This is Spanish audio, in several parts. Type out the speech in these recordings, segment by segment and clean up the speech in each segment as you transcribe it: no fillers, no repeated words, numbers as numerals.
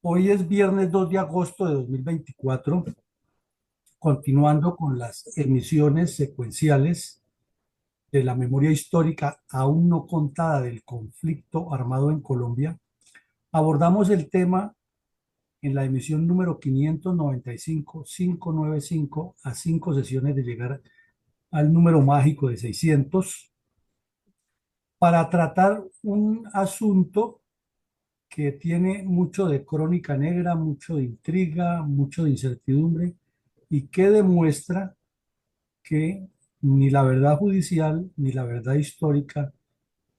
Hoy es viernes 2 de agosto de 2024, continuando con las emisiones secuenciales de la memoria histórica aún no contada del conflicto armado en Colombia. Abordamos el tema en la emisión número 595, 595, a 5 sesiones de llegar al número mágico de 600, para tratar un asunto que tiene mucho de crónica negra, mucho de intriga, mucho de incertidumbre, y que demuestra que ni la verdad judicial, ni la verdad histórica,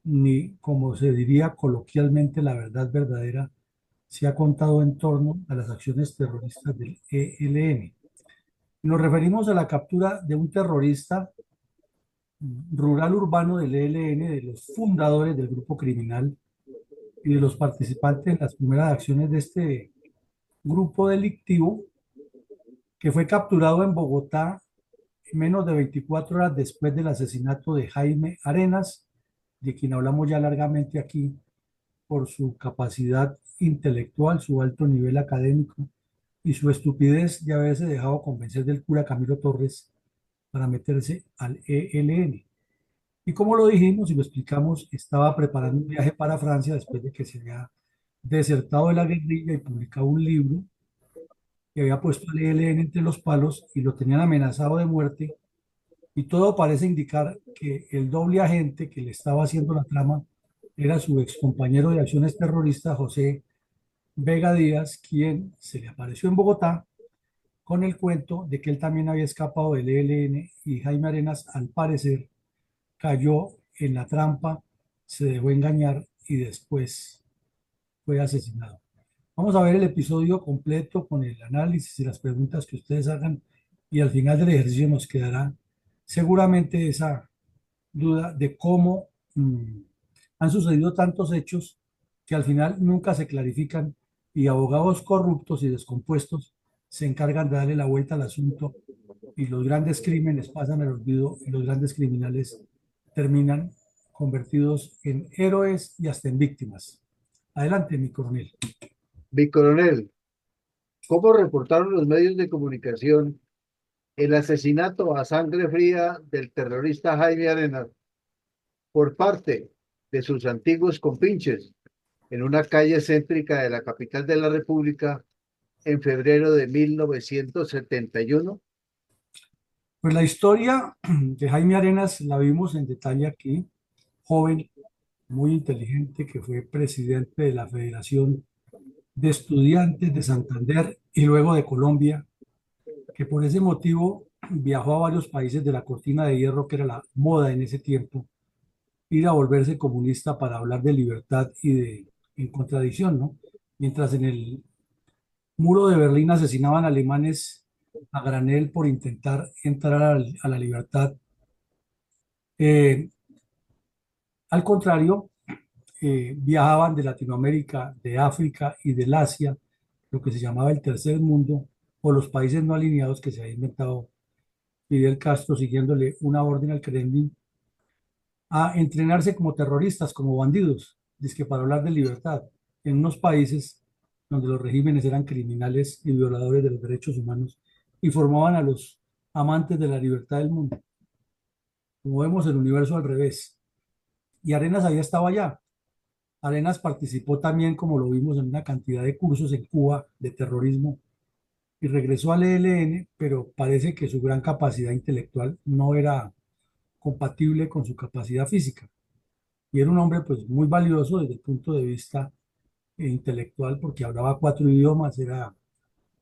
ni, como se diría coloquialmente, la verdad verdadera, se ha contado en torno a las acciones terroristas del ELN. Nos referimos a la captura de un terrorista rural urbano del ELN, de los fundadores del grupo criminal y de los participantes en las primeras acciones de este grupo delictivo, que fue capturado en Bogotá menos de 24 horas después del asesinato de Jaime Arenas, de quien hablamos ya largamente aquí por su capacidad intelectual, su alto nivel académico y su estupidez de haberse dejado convencer del cura Camilo Torres para meterse al ELN. Y como lo dijimos y lo explicamos, estaba preparando un viaje para Francia después de que se había desertado de la guerrilla y publicado un libro que había puesto al ELN entre los palos y lo tenían amenazado de muerte. Y todo parece indicar que el doble agente que le estaba haciendo la trama era su ex compañero de acciones terroristas, José Vega Díaz, quien se le apareció en Bogotá con el cuento de que él también había escapado del ELN, y Jaime Arenas, al parecer, cayó en la trampa, se dejó engañar y después fue asesinado. Vamos a ver el episodio completo con el análisis y las preguntas que ustedes hagan, y al final del ejercicio nos quedará seguramente esa duda de cómo han sucedido tantos hechos que al final nunca se clarifican, y abogados corruptos y descompuestos se encargan de darle la vuelta al asunto, y los grandes crímenes pasan al olvido y los grandes criminales terminan convertidos en héroes y hasta en víctimas. Adelante, mi coronel. Mi coronel, ¿cómo reportaron los medios de comunicación el asesinato a sangre fría del terrorista Jaime Arenas por parte de sus antiguos compinches en una calle céntrica de la capital de la República en febrero de 1971? Pues la historia de Jaime Arenas la vimos en detalle aquí, joven, muy inteligente, que fue presidente de la Federación de Estudiantes de Santander y luego de Colombia, que por ese motivo viajó a varios países de la cortina de hierro, que era la moda en ese tiempo, ir a volverse comunista para hablar de libertad y de en contradicción, ¿no? Mientras en el muro de Berlín asesinaban alemanes a granel por intentar entrar a la libertad. Eh, Al contrario, viajaban de Latinoamérica, de África y del Asia, lo que se llamaba el tercer mundo, o los países no alineados que se había inventado Fidel Castro, siguiéndole una orden al Kremlin, a entrenarse como terroristas, como bandidos, que para hablar de libertad, en unos países donde los regímenes eran criminales y violadores de los derechos humanos, y formaban a los amantes de la libertad del mundo. Como vemos el universo al revés. Y Arenas ahí estaba ya. Arenas participó también, como lo vimos, en una cantidad de cursos en Cuba de terrorismo, y regresó al ELN, pero parece que su gran capacidad intelectual no era compatible con su capacidad física. Y era un hombre pues muy valioso desde el punto de vista intelectual, porque hablaba 4 idiomas, era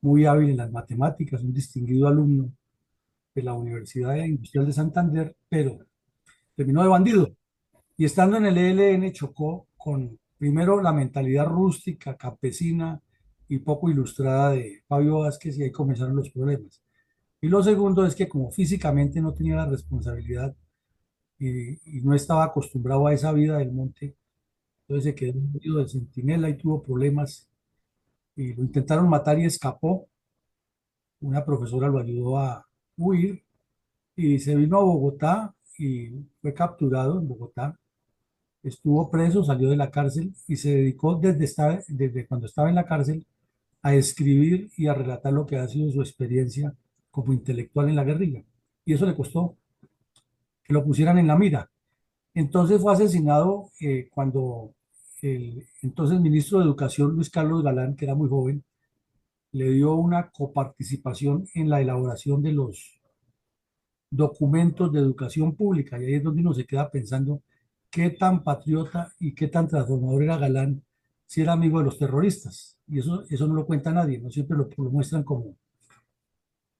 muy hábil en las matemáticas, un distinguido alumno de la Universidad Industrial de Santander, pero terminó de bandido. Y estando en el ELN chocó con, primero, la mentalidad rústica, campesina y poco ilustrada de Fabio Vázquez, y ahí comenzaron los problemas. Y lo segundo es que, como físicamente no tenía la responsabilidad y no estaba acostumbrado a esa vida del monte, entonces se quedó en medio del centinela y tuvo problemas, y lo intentaron matar y escapó. Una profesora lo ayudó a huir y se vino a Bogotá y fue capturado en Bogotá. Estuvo preso, salió de la cárcel y se dedicó desde cuando estaba en la cárcel a escribir y a relatar lo que ha sido su experiencia como intelectual en la guerrilla. Y eso le costó que lo pusieran en la mira. Entonces fue asesinado cuando el entonces ministro de Educación, Luis Carlos Galán, que era muy joven, le dio una coparticipación en la elaboración de los documentos de educación pública. Y ahí es donde uno se queda pensando qué tan patriota y qué tan transformador era Galán si era amigo de los terroristas. Y eso no lo cuenta nadie, no siempre lo muestran como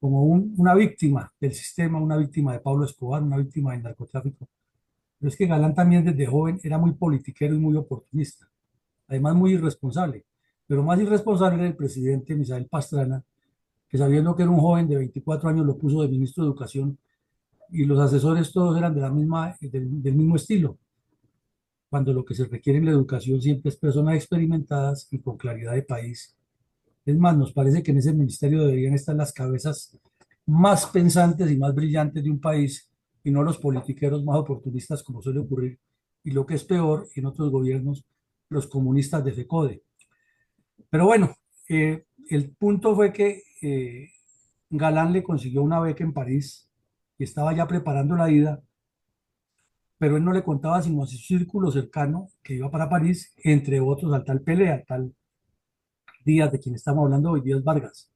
una víctima del sistema, una víctima de Pablo Escobar, una víctima del narcotráfico. Pero es que Galán también desde joven era muy politiquero y muy oportunista, además muy irresponsable. Pero más irresponsable era el presidente Misael Pastrana, que sabiendo que era un joven de 24 años lo puso de ministro de Educación y los asesores todos eran del mismo estilo, cuando lo que se requiere en la educación siempre es personas experimentadas y con claridad de país. Es más, nos parece que en ese ministerio deberían estar las cabezas más pensantes y más brillantes de un país y no los politiqueros más oportunistas como suele ocurrir. Y lo que es peor, en otros gobiernos, los comunistas de FECODE. Pero bueno, el punto fue que Galán le consiguió una beca en París y estaba ya preparando la ida, pero él no le contaba sino a su círculo cercano que iba para París, entre otros al tal Pelé, al tal Díaz, de quien estamos hablando hoy, Díaz Vargas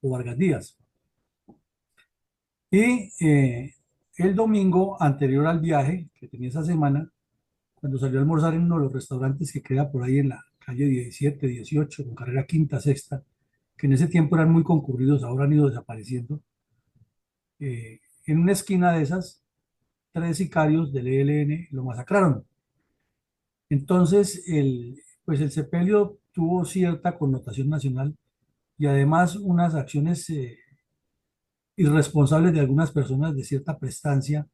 o Vargas Díaz. Y el domingo anterior al viaje que tenía esa semana, cuando salió a almorzar en uno de los restaurantes que queda por ahí en la calle 17, 18, con carrera quinta, sexta, que en ese tiempo eran muy concurridos, ahora han ido desapareciendo, en una esquina de esas, tres sicarios del ELN lo masacraron. Entonces, pues el sepelio tuvo cierta connotación nacional y además unas acciones irresponsables de algunas personas de cierta prestancia,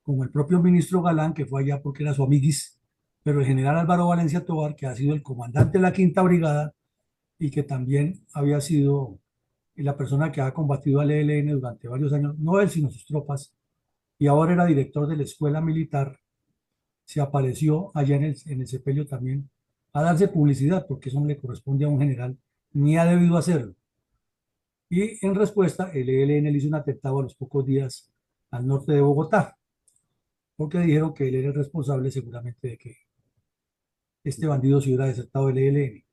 como el propio ministro Galán, que fue allá porque era su amiguis, pero el general Álvaro Valencia Tovar, que ha sido el comandante de la Quinta Brigada y que también había sido la persona que ha combatido al ELN durante varios años, no él, sino sus tropas, y ahora era director de la escuela militar, se apareció allá en el sepelio también a darse publicidad, porque eso no le corresponde a un general, ni ha debido hacerlo. Y en respuesta, el ELN le hizo un atentado a los pocos días al norte de Bogotá, porque dijeron que él era el responsable seguramente de que este bandido se hubiera desertado del ELN.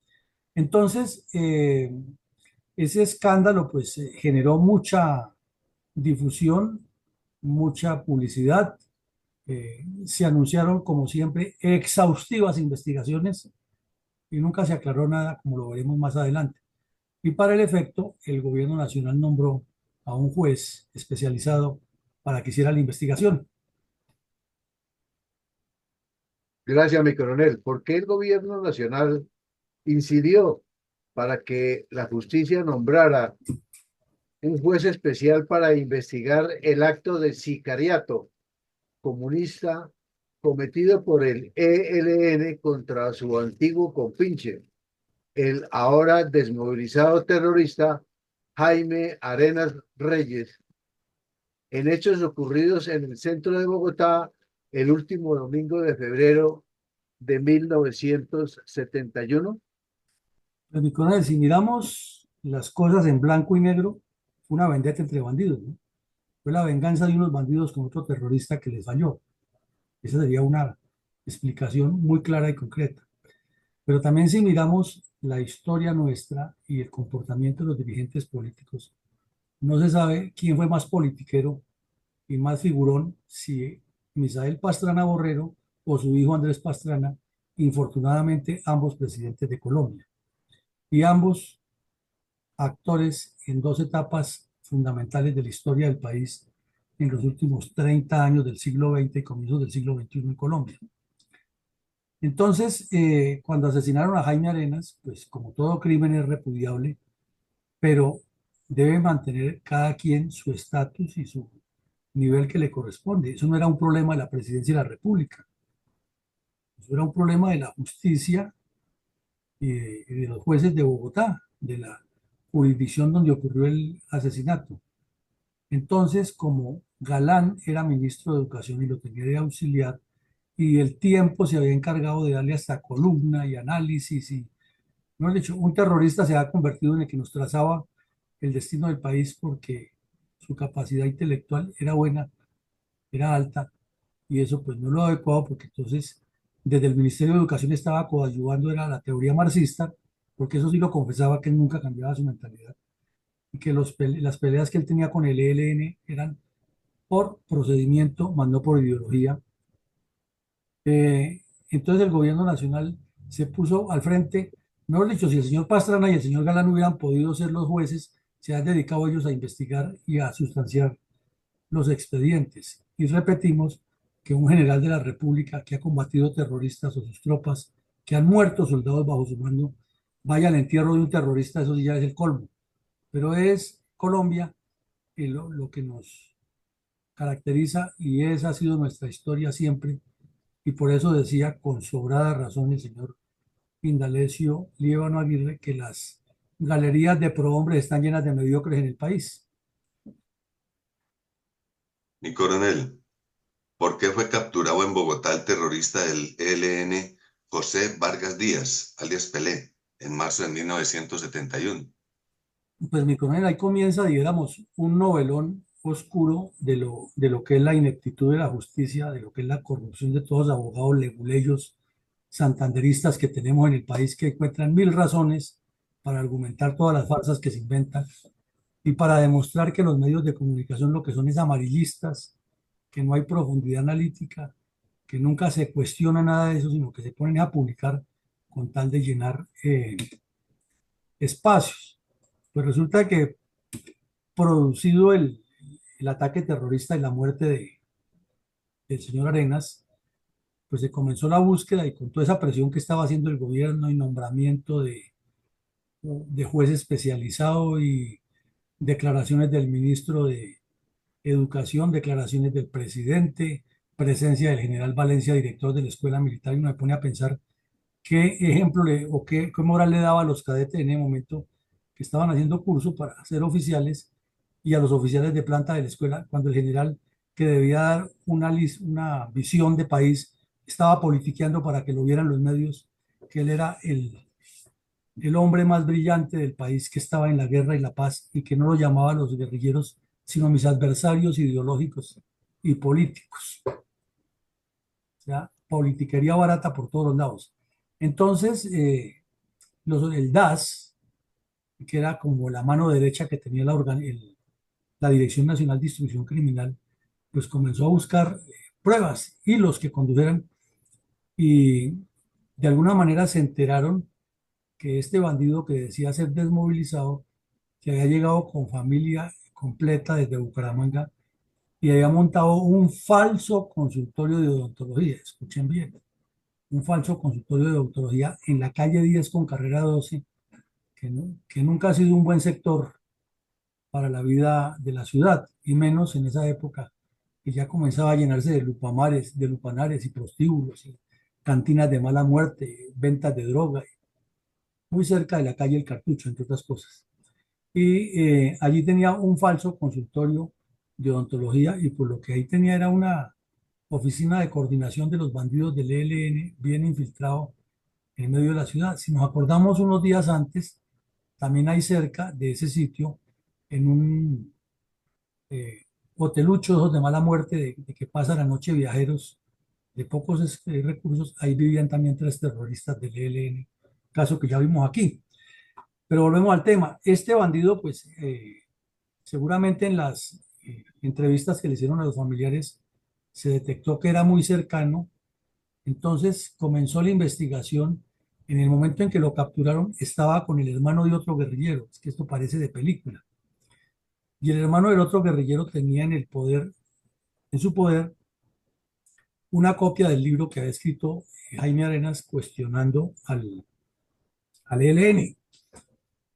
Entonces, ese escándalo pues generó mucha difusión, mucha publicidad. Se anunciaron, como siempre, exhaustivas investigaciones y nunca se aclaró nada, como lo veremos más adelante. Y para el efecto, el gobierno nacional nombró a un juez especializado para que hiciera la investigación. Gracias, mi coronel. ¿Por qué el gobierno nacional incidió para que la justicia nombrara un juez especial para investigar el acto de sicariato comunista cometido por el ELN contra su antiguo compinche, el ahora desmovilizado terrorista Jaime Arenas Reyes, en hechos ocurridos en el centro de Bogotá el último domingo de febrero de 1971? Pues, mi coronel, si miramos las cosas en blanco y negro, fue una vendetta entre bandidos, ¿no? Fue la venganza de unos bandidos con otro terrorista que les falló. Esa sería una explicación muy clara y concreta. Pero también si miramos la historia nuestra y el comportamiento de los dirigentes políticos, no se sabe quién fue más politiquero y más figurón, si Misael Pastrana Borrero o su hijo Andrés Pastrana, infortunadamente ambos presidentes de Colombia, y ambos actores en dos etapas fundamentales de la historia del país en los últimos 30 años del siglo XX y comienzos del siglo XXI en Colombia. Entonces, cuando asesinaron a Jaime Arenas, pues como todo crimen es repudiable, pero debe mantener cada quien su estatus y su nivel que le corresponde. Eso no era un problema de la presidencia de la República, eso era un problema de la justicia y de los jueces de Bogotá, de la jurisdicción donde ocurrió el asesinato. Entonces, como Galán era ministro de Educación y lo tenía de auxiliar, y el Tiempo se había encargado de darle hasta columna y análisis y, no dicho, un terrorista se ha convertido en el que nos trazaba el destino del país porque su capacidad intelectual era buena, era alta, y eso pues no lo adecuado porque entonces desde el Ministerio de Educación estaba coadyuvando era la teoría marxista, porque eso sí lo confesaba que él nunca cambiaba su mentalidad y que las peleas que él tenía con el ELN eran por procedimiento, más no por ideología. Entonces el gobierno nacional se puso al frente, mejor dicho, si el señor Pastrana y el señor Galán hubieran podido ser los jueces, se han dedicado ellos a investigar y a sustanciar los expedientes. Y repetimos que un general de la República que ha combatido terroristas o sus tropas, que han muerto soldados bajo su mando, vaya al entierro de un terrorista, eso sí ya es el colmo. Pero es Colombia lo que nos caracteriza y esa ha sido nuestra historia siempre. Y por eso decía con sobrada razón el señor Indalecio Líbano Aguirre que las galerías de prohombres están llenas de mediocres en el país. Mi coronel, ¿por qué fue capturado en Bogotá el terrorista del ELN José Vargas Díaz, alias Pelé, en marzo de 1971? Pues mi coronel, ahí comienza, digamos, un novelón oscuro de lo que es la ineptitud de la justicia, de lo que es la corrupción de todos los abogados leguleyos santanderistas que tenemos en el país que encuentran mil razones para argumentar todas las falsas que se inventan y para demostrar que los medios de comunicación lo que son es amarillistas, que no hay profundidad analítica, que nunca se cuestiona nada de eso, sino que se ponen a publicar con tal de llenar espacios. Pues resulta que producido el ataque terrorista y la muerte del señor Arenas, pues se comenzó la búsqueda y con toda esa presión que estaba haciendo el gobierno y nombramiento de juez especializado y declaraciones del ministro de Educación, declaraciones del presidente, presencia del general Valencia, director de la Escuela Militar, y uno me pone a pensar qué ejemplo o qué moral le daba a los cadetes en ese momento que estaban haciendo curso para ser oficiales y a los oficiales de planta de la escuela, cuando el general que debía dar una visión de país estaba politiqueando para que lo vieran los medios, que él era el hombre más brillante del país que estaba en la guerra y la paz y que no lo llamaban los guerrilleros, sino mis adversarios ideológicos y políticos. O sea, politiquería barata por todos los lados. Entonces, el DAS, que era como la mano derecha que tenía la Dirección Nacional de Instrucción Criminal, pues comenzó a buscar pruebas y los que condujeran y de alguna manera se enteraron que este bandido que decía ser desmovilizado, que había llegado con familia completa desde Bucaramanga y había montado un falso consultorio de odontología, escuchen bien, un falso consultorio de odontología en la calle 10 con carrera 12, que nunca ha sido un buen sector para la vida de la ciudad, y menos en esa época que ya comenzaba a llenarse de lupamares, de lupanares y prostíbulos, y cantinas de mala muerte, ventas de droga, muy cerca de la calle El Cartucho, entre otras cosas. Y allí tenía un falso consultorio de odontología y por lo que ahí tenía era una oficina de coordinación de los bandidos del ELN bien infiltrado en medio de la ciudad. Si nos acordamos unos días antes, también hay cerca de ese sitio, en un hotelucho esos de mala muerte, de que pasan la noche viajeros de pocos recursos, ahí vivían también tres terroristas del ELN, caso que ya vimos aquí. Pero volvemos al tema. Este bandido, pues, seguramente en las entrevistas que le hicieron a los familiares, se detectó que era muy cercano. Entonces comenzó la investigación. En el momento en que lo capturaron, estaba con el hermano de otro guerrillero. Es que esto parece de película. Y el hermano del otro guerrillero tenía en su poder, una copia del libro que había escrito Jaime Arenas cuestionando al ELN.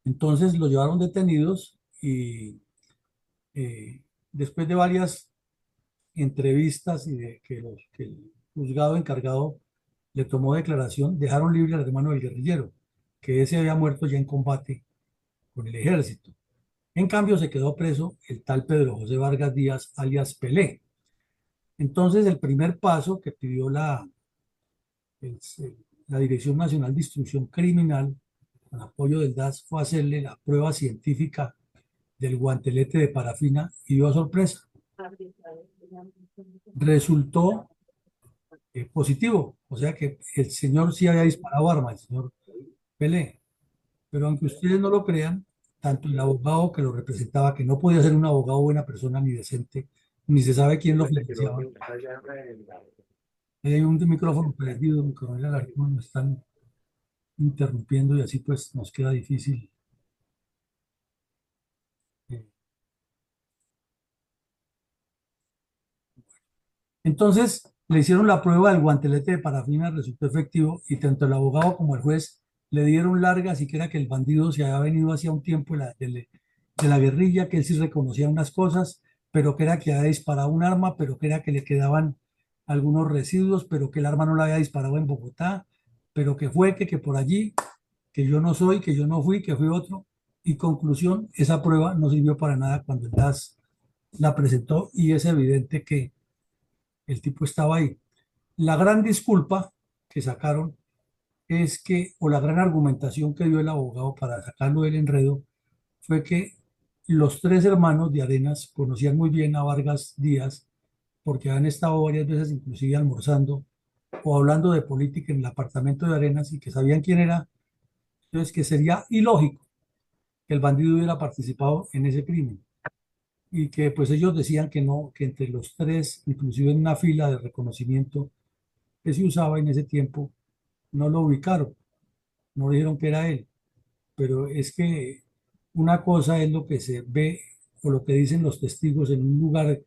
Entonces lo llevaron detenidos y eh, después de varias entrevistas y de que el juzgado encargado le tomó declaración, dejaron libre al hermano del guerrillero, que ese había muerto ya en combate con el ejército. En cambio, se quedó preso el tal Pedro José Vargas Díaz, alias Pelé. Entonces, el primer paso que pidió la Dirección Nacional de Instrucción Criminal, con apoyo del DAS, fue a hacerle la prueba científica del guantelete de parafina y dio sorpresa. Resultó positivo, o sea que el señor sí había disparado arma, el señor Pelé. Pero aunque ustedes no lo crean, tanto el abogado que lo representaba, que no podía ser un abogado buena persona ni decente, ni se sabe quién lo financiaba. Hay un micrófono perdido, mi coronel Alarcón, nos están interrumpiendo y así pues nos queda difícil. Entonces le hicieron la prueba del guantelete de parafina, resultó efectivo y tanto el abogado como el juez le dieron largas y que era que el bandido se había venido hacía un tiempo de la guerrilla, que él sí reconocía unas cosas, pero que era que había disparado un arma, pero que era que le quedaban algunos residuos, pero que el arma no la había disparado en Bogotá, pero que fue que por allí, que yo no soy, que yo no fui, que fui otro. Y conclusión, esa prueba no sirvió para nada cuando el DAS la presentó y es evidente que el tipo estaba ahí. La gran disculpa que sacaron es que, o la gran argumentación que dio el abogado para sacarlo del enredo, fue que los tres hermanos de Arenas conocían muy bien a Vargas Díaz porque han estado varias veces inclusive almorzando o hablando de política en el apartamento de Arenas y que sabían quién era. Entonces que sería ilógico que el bandido hubiera participado en ese crimen y que pues ellos decían que no, que entre los tres, inclusive en una fila de reconocimiento que se usaba en ese tiempo, no lo ubicaron, no dijeron que era él, pero es que una cosa es lo que se ve o lo que dicen los testigos en un lugar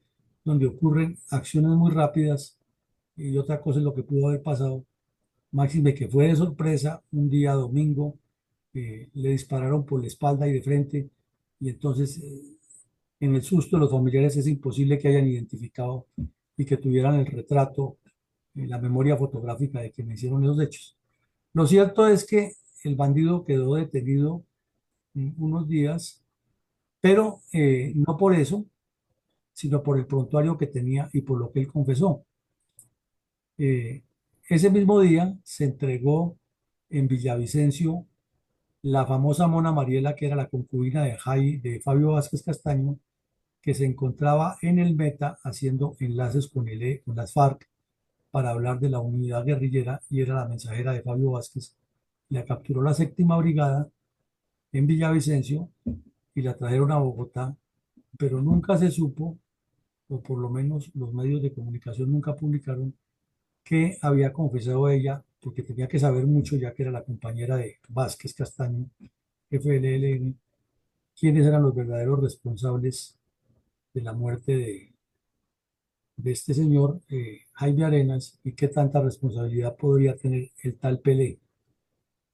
donde ocurren acciones muy rápidas y otra cosa es lo que pudo haber pasado. Máxime que fue de sorpresa, un día domingo, le dispararon por la espalda y de frente y entonces en el susto de los familiares es imposible que hayan identificado y que tuvieran el retrato, la memoria fotográfica de que me hicieron esos hechos. Lo cierto es que el bandido quedó detenido unos días, pero no por eso, sino por el prontuario que tenía y por lo que él confesó. Eh, Ese mismo día se entregó en Villavicencio la famosa Mona Mariela, que era la concubina de Fabio Vázquez Castaño, que se encontraba en el Meta haciendo enlaces con las FARC para hablar de la unidad guerrillera y era la mensajera de Fabio Vázquez. La capturó la séptima brigada en Villavicencio y la trajeron a Bogotá, pero nunca se supo, o por lo menos los medios de comunicación nunca publicaron, que había confesado ella, porque tenía que saber mucho, ya que era la compañera de Vázquez Castaño, jefe del ELN, quiénes eran los verdaderos responsables de la muerte de este señor Jaime Arenas y qué tanta responsabilidad podría tener el tal Pelé.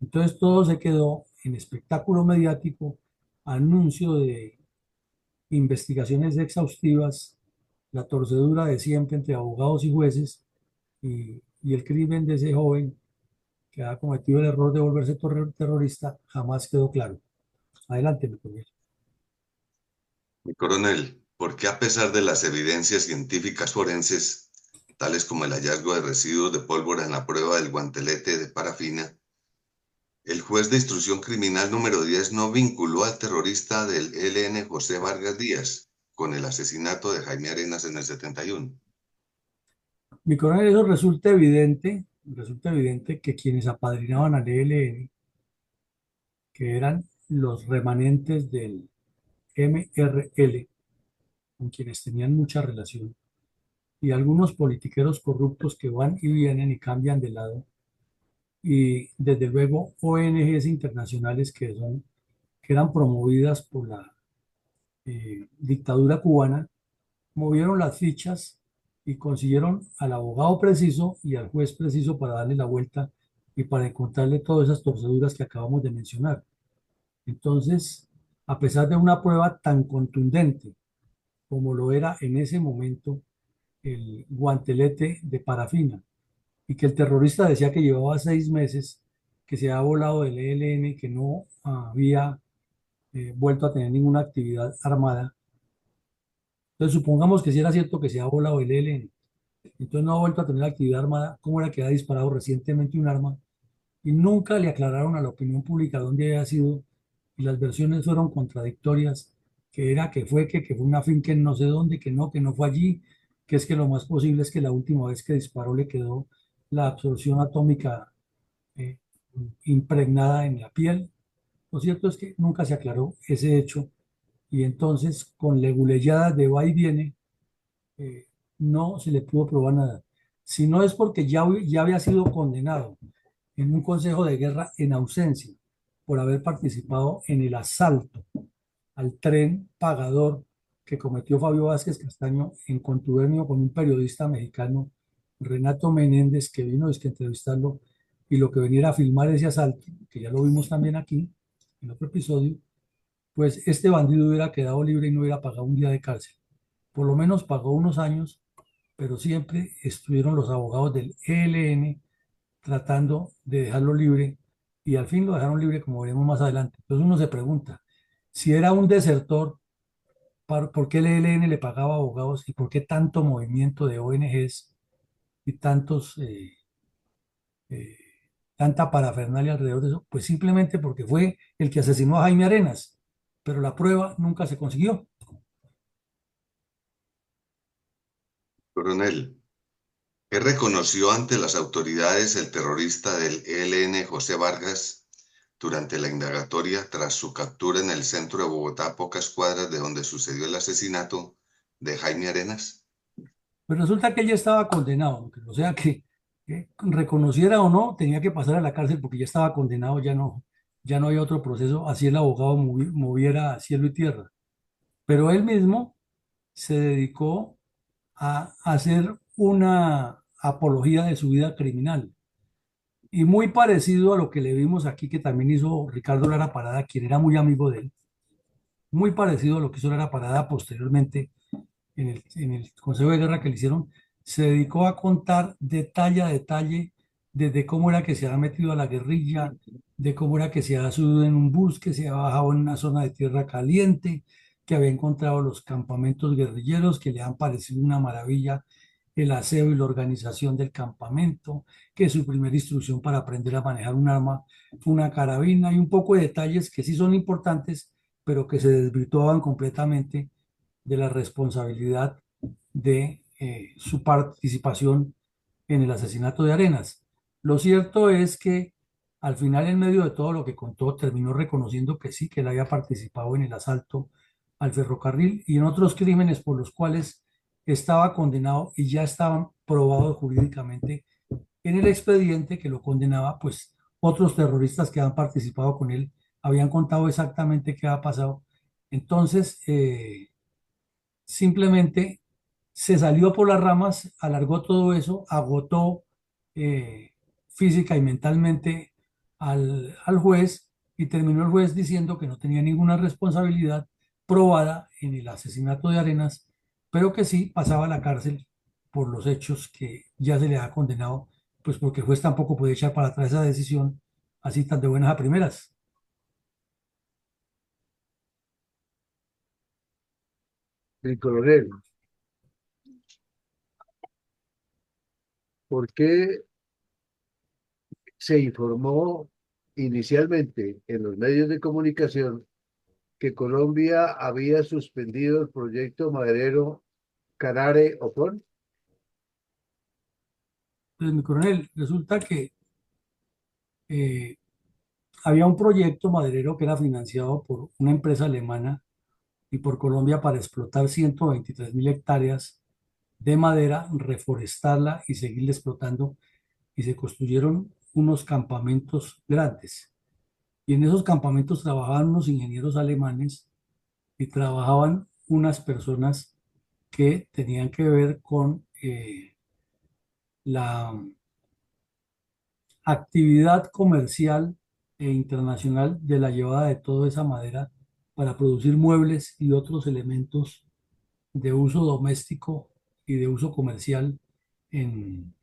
Entonces todo se quedó en espectáculo mediático, anuncio de investigaciones exhaustivas, la torcedura de siempre entre abogados y jueces y el crimen de ese joven que ha cometido el error de volverse terrorista jamás quedó claro. Adelante, mi coronel. Mi coronel, ¿por qué a pesar de las evidencias científicas forenses, tales como el hallazgo de residuos de pólvora en la prueba del guantelete de parafina, el juez de instrucción criminal número 10 no vinculó al terrorista del ELN José Vargas Díaz con el asesinato de Jaime Arenas en el 71? Mi coronel, eso resulta evidente que quienes apadrinaban al ELN, que eran los remanentes del MRL, con quienes tenían mucha relación, y algunos politiqueros corruptos que van y vienen y cambian de lado, y desde luego ONGs internacionales que eran promovidas por la dictadura cubana, movieron las fichas y consiguieron al abogado preciso y al juez preciso para darle la vuelta y para encontrarle todas esas torceduras que acabamos de mencionar. Entonces, a pesar de una prueba tan contundente como lo era en ese momento el guantelete de parafina, y que el terrorista decía que llevaba 6 meses, que se había volado del ELN, que no había vuelto a tener ninguna actividad armada. Entonces, supongamos que si era cierto que se ha volado el ELN, Entonces no ha vuelto a tener actividad armada, como era que ha disparado recientemente un arma y nunca le aclararon a la opinión pública dónde había sido y las versiones fueron contradictorias, que era que fue una finca en no sé dónde, que no fue allí, que es que lo más posible es que la última vez que disparó le quedó la absorción atómica eh, impregnada en la piel. Lo cierto es que nunca se aclaró ese hecho y entonces con leguleyadas de va y viene eh, no se le pudo probar nada. Si no es porque ya había sido condenado en un consejo de guerra en ausencia por haber participado en el asalto al tren pagador que cometió Fabio Vázquez Castaño en contubernio con un periodista mexicano, Renato Menéndez, que vino es que entrevistarlo y lo que venía era a filmar ese asalto, que ya lo vimos también aquí en otro episodio, pues este bandido hubiera quedado libre y no hubiera pagado un día de cárcel. Por lo menos pagó unos años, pero siempre estuvieron los abogados del ELN tratando de dejarlo libre y al fin lo dejaron libre como veremos más adelante. Entonces uno se pregunta, si era un desertor, ¿por qué el ELN le pagaba abogados y por qué tanto movimiento de ONGs y eh, tanta parafernalia alrededor de eso? Pues simplemente porque fue el que asesinó a Jaime Arenas, pero la prueba nunca se consiguió. Coronel, ¿qué reconoció ante las autoridades el terrorista del ELN José Vargas durante la indagatoria tras su captura en el centro de Bogotá, a pocas cuadras de donde sucedió el asesinato de Jaime Arenas? Pues resulta que él ya estaba condenado, o sea que reconociera o no, tenía que pasar a la cárcel porque ya estaba condenado, ya no hay otro proceso, así el abogado moviera cielo y tierra. Pero él mismo se dedicó a hacer una apología de su vida criminal. Y muy parecido a lo que le vimos aquí, que también hizo Ricardo Lara Parada, quien era muy amigo de él, muy parecido a lo que hizo Lara Parada posteriormente en el Consejo de Guerra que le hicieron, se dedicó a contar detalle a detalle desde cómo era que se había metido a la guerrilla, de cómo era que se había subido en un bus, que se había bajado en una zona de tierra caliente, que había encontrado los campamentos guerrilleros, que le han parecido una maravilla el aseo y la organización del campamento, que su primera instrucción para aprender a manejar un arma fue una carabina y un poco de detalles que sí son importantes, pero que se desvirtuaban completamente de la responsabilidad de su participación en el asesinato de Arenas. Lo cierto es que al final, en medio de todo lo que contó, terminó reconociendo que sí, que él había participado en el asalto al ferrocarril y en otros crímenes por los cuales estaba condenado y ya estaban probados jurídicamente en el expediente que lo condenaba, pues otros terroristas que han participado con él habían contado exactamente qué había pasado. Entonces, simplemente se salió por las ramas, alargó todo eso, agotó eh, física y mentalmente al juez y terminó el juez diciendo que no tenía ninguna responsabilidad probada en el asesinato de Arenas, pero que sí pasaba a la cárcel por los hechos que ya se le ha condenado, pues porque el juez tampoco puede echar para atrás esa decisión así tan de buenas a primeras. El coronel, ¿por qué se informó inicialmente en los medios de comunicación que Colombia había suspendido el proyecto maderero Canare Opón? Pues mi coronel, resulta que eh, había un proyecto maderero que era financiado por una empresa alemana y por Colombia para explotar 123.000 hectáreas de madera, reforestarla y seguirla explotando. Y se construyeron unos campamentos grandes. Y en esos campamentos trabajaban unos ingenieros alemanes y trabajaban unas personas que tenían que ver con la actividad comercial e internacional de la llevada de toda esa madera para producir muebles y otros elementos de uso doméstico y de uso comercial en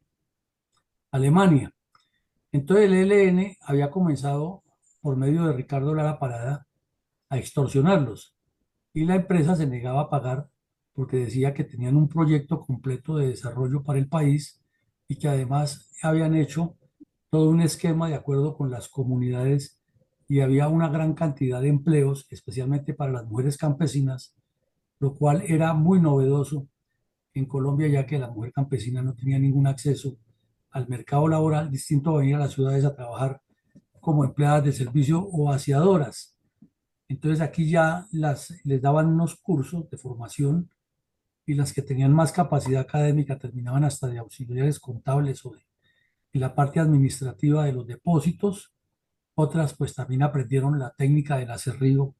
Alemania. Entonces el ELN había comenzado por medio de Ricardo Lara Parada a extorsionarlos y la empresa se negaba a pagar porque decía que tenían un proyecto completo de desarrollo para el país y que además habían hecho todo un esquema de acuerdo con las comunidades y había una gran cantidad de empleos, especialmente para las mujeres campesinas, lo cual era muy novedoso en Colombia, ya que la mujer campesina no tenía ningún acceso al mercado laboral, distinto a venir a las ciudades a trabajar como empleadas de servicio o aseadoras. Entonces aquí ya les daban unos cursos de formación y las que tenían más capacidad académica terminaban hasta de auxiliares contables o de y la parte administrativa de los depósitos. Otras pues también aprendieron la técnica del aserrío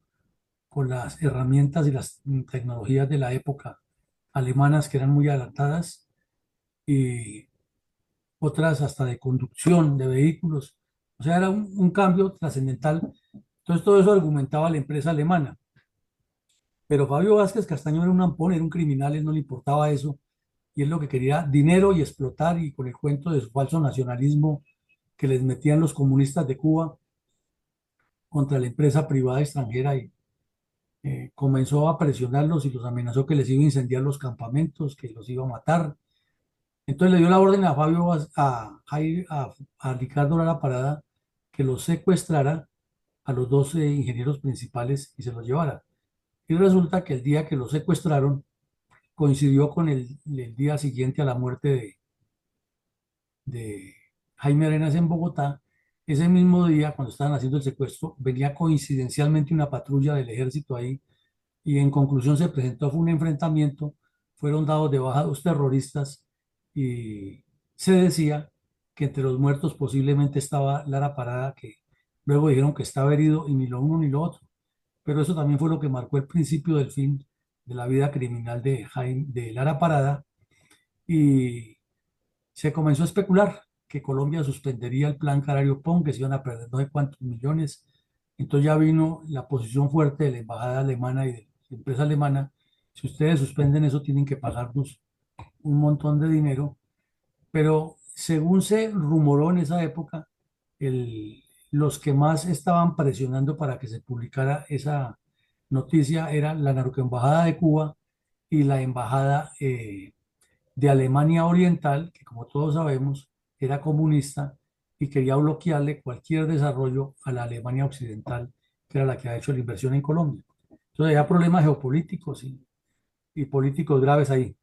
con las herramientas y las tecnologías de la época alemanas que eran muy adelantadas y otras hasta de conducción de vehículos. O sea, era un cambio trascendental. Entonces todo eso argumentaba la empresa alemana. Pero Fabio Vázquez Castaño era un ampón, era un criminal, él no le importaba eso. Y él lo que quería, dinero y explotar, y con el cuento de su falso nacionalismo que les metían los comunistas de Cuba contra la empresa privada extranjera y comenzó a presionarlos y los amenazó que les iba a incendiar los campamentos, que los iba a matar. Entonces le dio la orden a a Ricardo Lara Parada que los secuestrara a los dos ingenieros principales y se los llevara. Y resulta que el día que los secuestraron coincidió con el día siguiente a la muerte de Jaime Arenas en Bogotá. Ese mismo día, cuando estaban haciendo el secuestro, venía coincidencialmente una patrulla del ejército ahí y en conclusión se presentó, fue un enfrentamiento, fueron dados de baja dos terroristas y se decía que entre los muertos posiblemente estaba Lara Parada, que luego dijeron que estaba herido y ni lo uno ni lo otro. Pero eso también fue lo que marcó el principio del fin de la vida criminal de Lara Parada y se comenzó a especular que Colombia suspendería el plan Canario Pon, que se iban a perder no sé cuántos millones. Entonces ya vino la posición fuerte de la embajada alemana y de la empresa alemana. Si ustedes suspenden eso, tienen que pagarnos un montón de dinero. Pero según se rumoró en esa época, los que más estaban presionando para que se publicara esa noticia era la narcoembajada de Cuba y la embajada de Alemania Oriental, que como todos sabemos era comunista y quería bloquearle cualquier desarrollo a la Alemania Occidental, que era la que ha hecho la inversión en Colombia. Entonces había problemas geopolíticos y políticos graves ahí.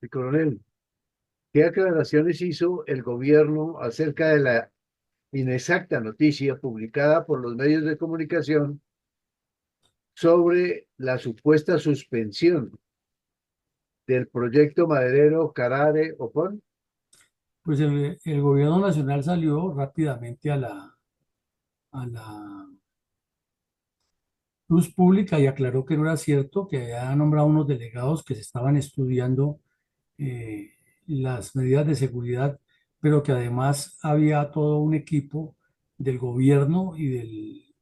Mi coronel, ¿qué aclaraciones hizo el gobierno acerca de la inexacta noticia publicada por los medios de comunicación sobre la supuesta suspensión del proyecto maderero Carare Opón? Pues el gobierno nacional salió rápidamente a la luz pública y aclaró que no era cierto, que había nombrado unos delegados que se estaban estudiando eh, las medidas de seguridad, pero que además había todo un equipo del gobierno y de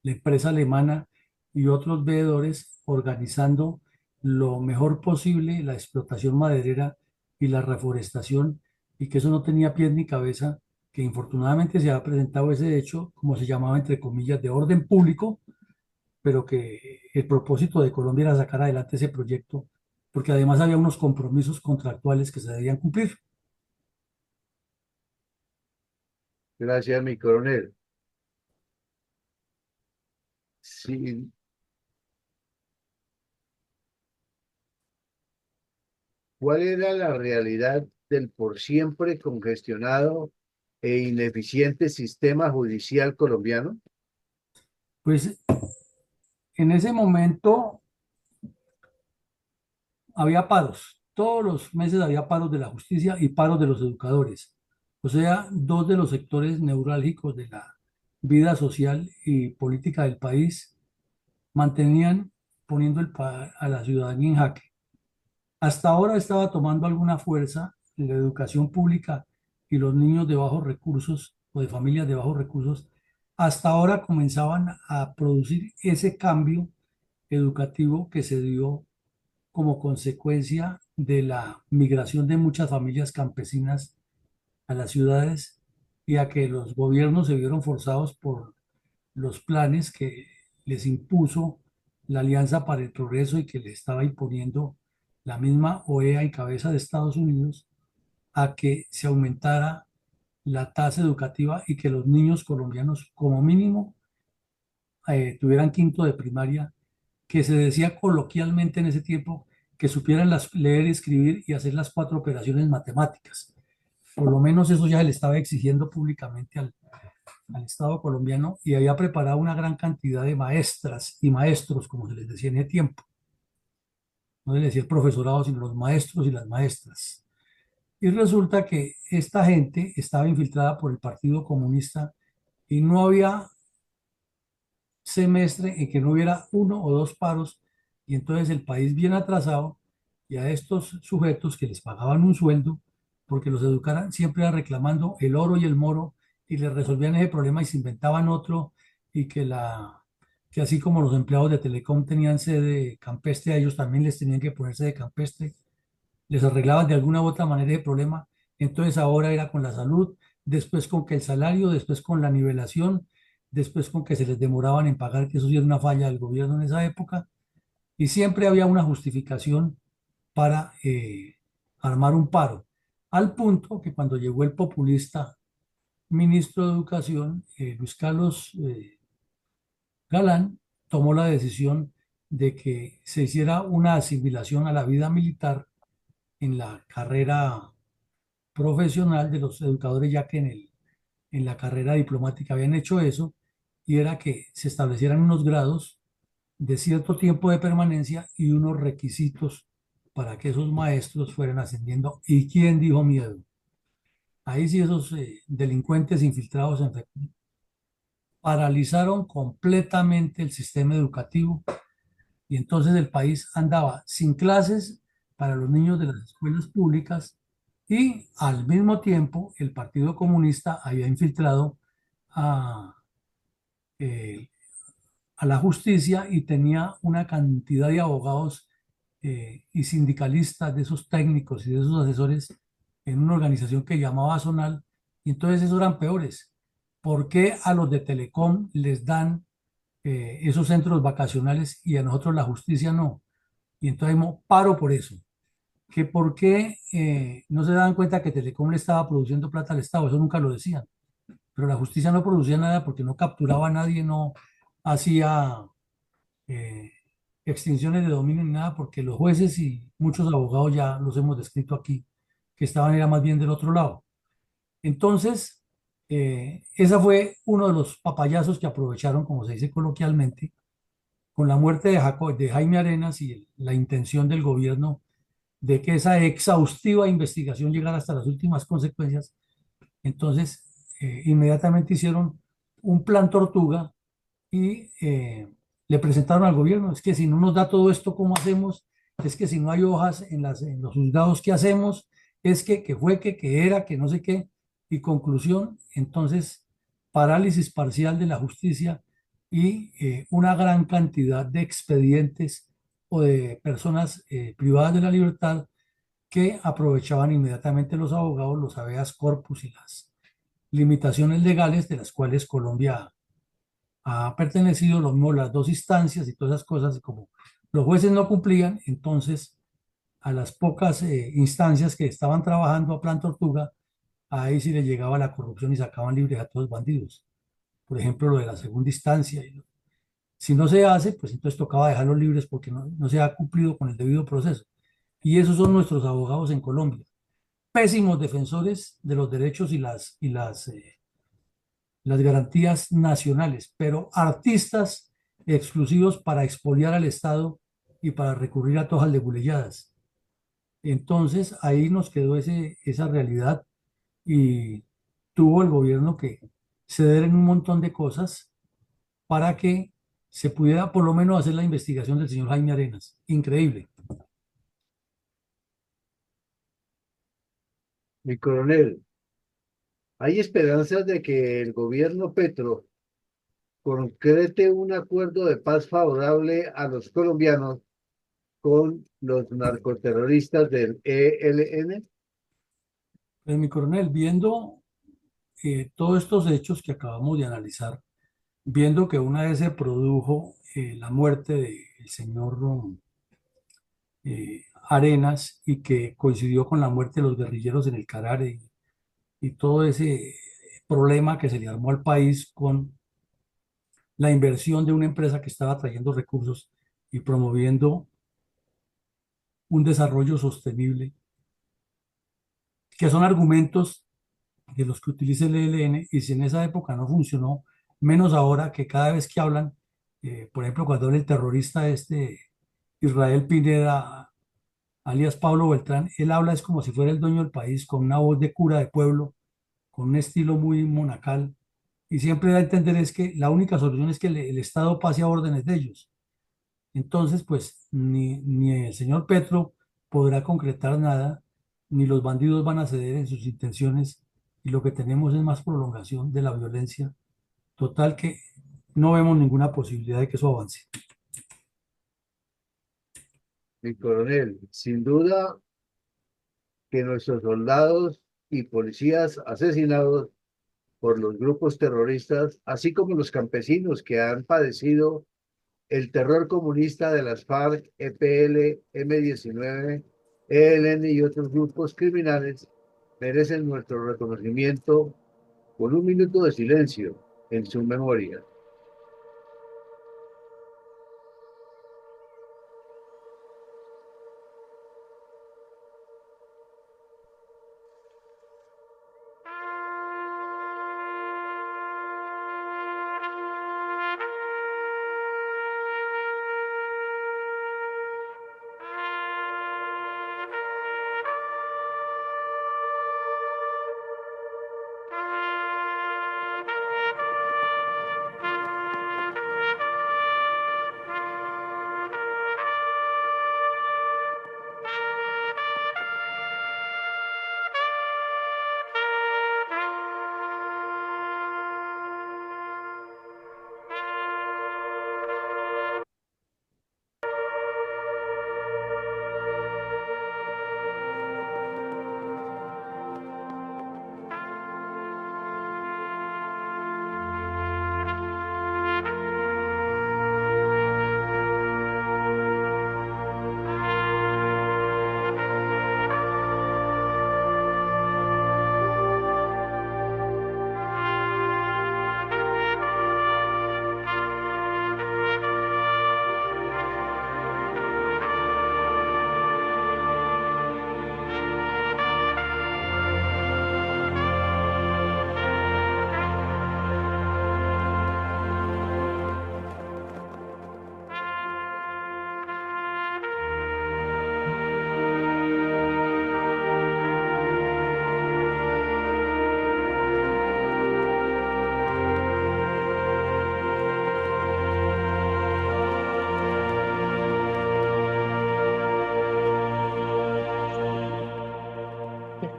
la empresa alemana y otros veedores organizando lo mejor posible la explotación maderera y la reforestación, y que eso no tenía pies ni cabeza, que infortunadamente se ha presentado ese hecho, como se llamaba entre comillas, de orden público, pero que el propósito de Colombia era sacar adelante ese proyecto, porque además había unos compromisos contractuales que se debían cumplir. Gracias, mi coronel. Sí, ¿cuál era la realidad del por siempre congestionado e ineficiente sistema judicial colombiano? Pues en ese momento había paros, todos los meses había paros de la justicia y paros de los educadores, o sea, dos de los sectores neurálgicos de la vida social y política del país mantenían poniendo a la ciudadanía en jaque. Hasta ahora estaba tomando alguna fuerza la educación pública y los niños de bajos recursos o de familias de bajos recursos. Hasta ahora comenzaban a producir ese cambio educativo que se dio como consecuencia de la migración de muchas familias campesinas a las ciudades y a que los gobiernos se vieron forzados por los planes que les impuso la Alianza para el Progreso y que le estaba imponiendo la misma OEA y cabeza de Estados Unidos a que se aumentara la tasa educativa y que los niños colombianos como mínimo tuvieran quinto de primaria, que se decía coloquialmente en ese tiempo que supieran leer, escribir y hacer las cuatro operaciones matemáticas. Por lo menos eso ya se le estaba exigiendo públicamente al Estado colombiano y había preparado una gran cantidad de maestras y maestros, como se les decía en ese tiempo. No se les decía el profesorado, sino los maestros y las maestras. Y resulta que esta gente estaba infiltrada por el Partido Comunista y no había semestre en que no hubiera uno o dos paros y entonces el país bien atrasado y a estos sujetos que les pagaban un sueldo porque los educaran siempre era reclamando el oro y el moro y les resolvían ese problema y se inventaban otro y que así como los empleados de Telecom tenían sede campestre, a ellos también les tenían que ponerse de campestre, les arreglaban de alguna u otra manera el problema. Entonces ahora era con la salud, después con que el salario, después con la nivelación, después con que se les demoraban en pagar, que eso sí era una falla del gobierno en esa época, y siempre había una justificación para armar un paro, al punto que cuando llegó el populista ministro de Educación, Luis Carlos Galán, tomó la decisión de que se hiciera una asimilación a la vida militar en la carrera profesional de los educadores, ya que en la carrera diplomática habían hecho eso, y era que se establecieran unos grados de cierto tiempo de permanencia y unos requisitos para que esos maestros fueran ascendiendo. ¿Y quién dijo miedo? Ahí sí esos delincuentes infiltrados paralizaron completamente el sistema educativo y entonces el país andaba sin clases para los niños de las escuelas públicas y al mismo tiempo el Partido Comunista había infiltrado a, eh, a la justicia y tenía una cantidad de abogados y sindicalistas, de esos técnicos y de esos asesores en una organización que llamaba Zonal, y entonces esos eran peores. ¿Por qué a los de Telecom les dan esos centros vacacionales y a nosotros la justicia no? Y entonces paro por eso. Que por qué no se daban cuenta que Telecom le estaba produciendo plata al Estado, eso nunca lo decían. Pero la justicia no producía nada porque no capturaba a nadie, no hacía eh, extinciones de dominio ni nada, porque los jueces y muchos abogados ya los hemos descrito aquí, que estaban era más bien del otro lado. Entonces, esa fue uno de los papayazos que aprovecharon, como se dice coloquialmente, con la muerte de Jaime Arenas y la intención del gobierno de que esa exhaustiva investigación llegara hasta las últimas consecuencias. Entonces, inmediatamente hicieron un plan tortuga y le presentaron al gobierno, es que si no nos da todo esto, ¿cómo hacemos? Es que si no hay hojas en los juzgados, ¿qué hacemos? Es que fue, que era, que no sé qué. Y conclusión, entonces, parálisis parcial de la justicia y una gran cantidad de expedientes o de personas privadas de la libertad que aprovechaban inmediatamente los abogados, los habeas corpus y las limitaciones legales de las cuales Colombia ha pertenecido, lo mismo las dos instancias y todas esas cosas, y como los jueces no cumplían, entonces a las pocas instancias que estaban trabajando a plan tortuga, ahí sí le llegaba la corrupción y sacaban libres a todos los bandidos. Por ejemplo, lo de la segunda instancia. Si no se hace, pues entonces tocaba dejarlos libres porque no se ha cumplido con el debido proceso. Y esos son nuestros abogados en Colombia. Pésimos defensores de los derechos las garantías nacionales, pero artistas exclusivos para expoliar al Estado y para recurrir a tojas leguleyadas. Entonces ahí nos quedó esa realidad y tuvo el gobierno que ceder en un montón de cosas para que se pudiera por lo menos hacer la investigación del señor Jaime Arenas. Increíble. Mi coronel, hay esperanzas de que el gobierno Petro concrete un acuerdo de paz favorable a los colombianos con los narcoterroristas del ELN. Pues mi coronel, viendo todos estos hechos que acabamos de analizar, viendo que una vez se produjo la muerte de el señor Arenas y que coincidió con la muerte de los guerrilleros en el Carare y todo ese problema que se le armó al país con la inversión de una empresa que estaba trayendo recursos y promoviendo un desarrollo sostenible, que son argumentos de los que utiliza el ELN, y si en esa época no funcionó, menos ahora que cada vez que hablan, por ejemplo, cuando habla el terrorista Israel Pineda, alias Pablo Beltrán, él habla es como si fuera el dueño del país, con una voz de cura de pueblo, con un estilo muy monacal, y siempre da a entender es que la única solución es que el Estado pase a órdenes de ellos. Entonces, pues ni el señor Petro podrá concretar nada, ni los bandidos van a ceder en sus intenciones, y lo que tenemos es más prolongación de la violencia total que no vemos ninguna posibilidad de que eso avance. Mi coronel, sin duda que nuestros soldados y policías asesinados por los grupos terroristas, así como los campesinos que han padecido el terror comunista de las FARC, EPL, M-19, ELN y otros grupos criminales, merecen nuestro reconocimiento con un minuto de silencio en su memoria.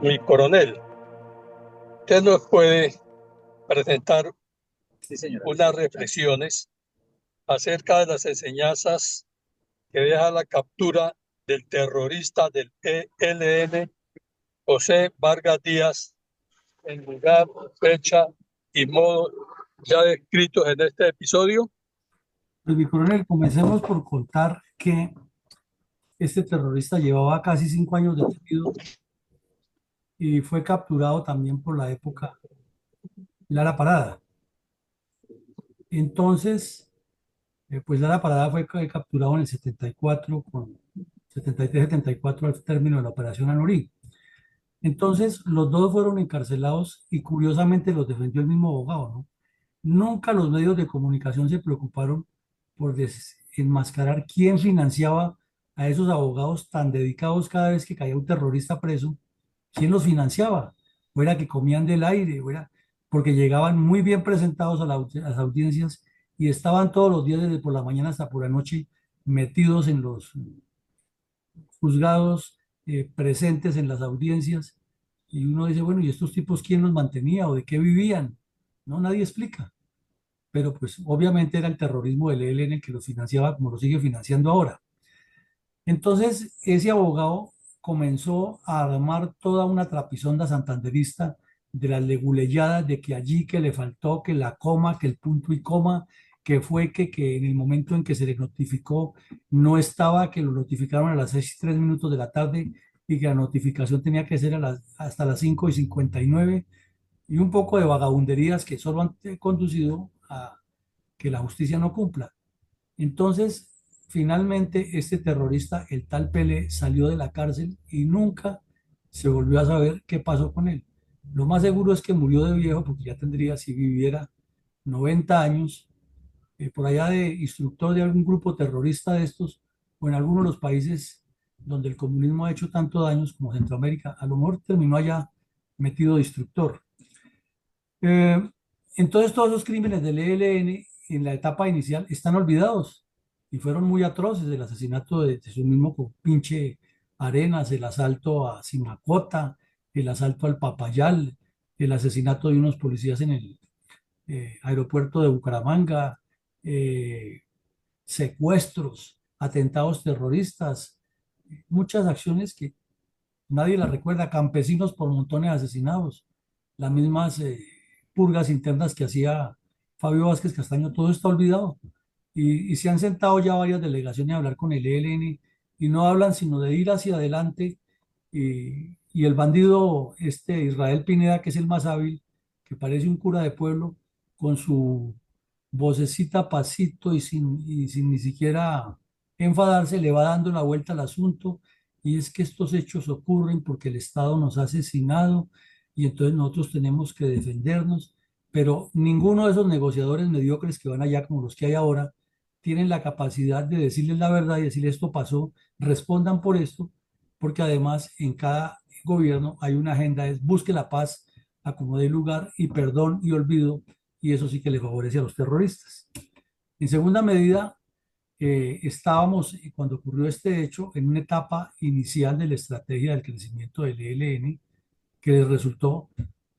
Mi coronel, usted nos puede presentar unas reflexiones acerca de las enseñanzas que deja la captura del terrorista del ELN, José Vargas Díaz, en lugar, fecha y modo ya descritos en este episodio. Pues mi coronel, comencemos por contar que este terrorista llevaba casi 5 años detenido y fue capturado también por la época Lara Parada. Entonces, pues Lara Parada fue capturado en el 74, con 73-74 al término de la operación Anorí. Entonces, los dos fueron encarcelados y curiosamente los defendió el mismo abogado, ¿no? Nunca los medios de comunicación se preocuparon por enmascarar quién financiaba a esos abogados tan dedicados cada vez que caía un terrorista preso. ¿Quién los financiaba? ¿O era que comían del aire? ¿O era porque llegaban muy bien presentados a las audiencias y estaban todos los días desde por la mañana hasta por la noche metidos en los juzgados, presentes en las audiencias? Y uno dice, bueno, ¿y estos tipos quién los mantenía o de qué vivían? No, nadie explica. Pero pues obviamente era el terrorismo del ELN el que los financiaba como lo sigue financiando ahora. Entonces ese abogado comenzó a armar toda una trapisonda santanderista de las leguleyadas de que allí que le faltó, que la coma, que el punto y coma, que fue que en el momento en que se le notificó no estaba, que lo notificaron a las 6:03 de la tarde y que la notificación tenía que ser hasta las 5:59 y un poco de vagabunderías que solo han conducido a que la justicia no cumpla. Entonces, finalmente, este terrorista, el tal Pele, salió de la cárcel y nunca se volvió a saber qué pasó con él. Lo más seguro es que murió de viejo, porque ya tendría, si viviera, 90 años, por allá de instructor de algún grupo terrorista de estos, o en alguno de los países donde el comunismo ha hecho tanto daños como Centroamérica. A lo mejor terminó allá metido de instructor. Eh, entonces todos esos crímenes del ELN en la etapa inicial están olvidados y fueron muy atroces: el asesinato de su mismo compinche Arenas, el asalto a Simacota, el asalto al Papayal, el asesinato de unos policías en el aeropuerto de Bucaramanga, eh, secuestros, atentados terroristas, muchas acciones que nadie las recuerda, campesinos por montones asesinados, las mismas purgas internas que hacía Fabio Vázquez Castaño. Todo está olvidado. Y se han sentado ya varias delegaciones a hablar con el ELN y no hablan sino de ir hacia adelante. Y el bandido este Israel Pineda, que es el más hábil, que parece un cura de pueblo, con su vocecita pasito y sin ni siquiera enfadarse, le va dando la vuelta al asunto. Y es que estos hechos ocurren porque el Estado nos ha asesinado y entonces nosotros tenemos que defendernos, pero ninguno de esos negociadores mediocres que van allá, como los que hay ahora, tienen la capacidad de decirles la verdad y decirles esto pasó, respondan por esto, porque además en cada gobierno hay una agenda: es busque la paz, acomode lugar y perdón y olvido, y eso sí que le favorece a los terroristas. En segunda medida, estábamos, cuando ocurrió este hecho, en una etapa inicial de la estrategia del crecimiento del ELN, que resultó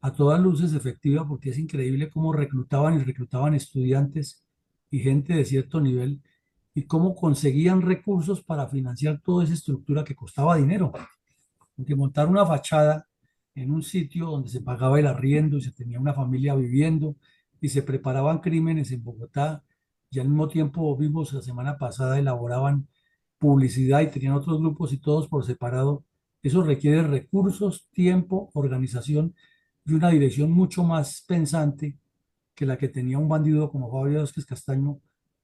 a todas luces efectiva, porque es increíble cómo reclutaban y reclutaban estudiantes y gente de cierto nivel y cómo conseguían recursos para financiar toda esa estructura que costaba dinero. Porque montar una fachada en un sitio donde se pagaba el arriendo y se tenía una familia viviendo y se preparaban crímenes en Bogotá, y al mismo tiempo vimos la semana pasada elaboraban publicidad y tenían otros grupos y todos por separado. Eso requiere recursos, tiempo, organización y una dirección mucho más pensante que la que tenía un bandido como Fabio Vázquez Castaño,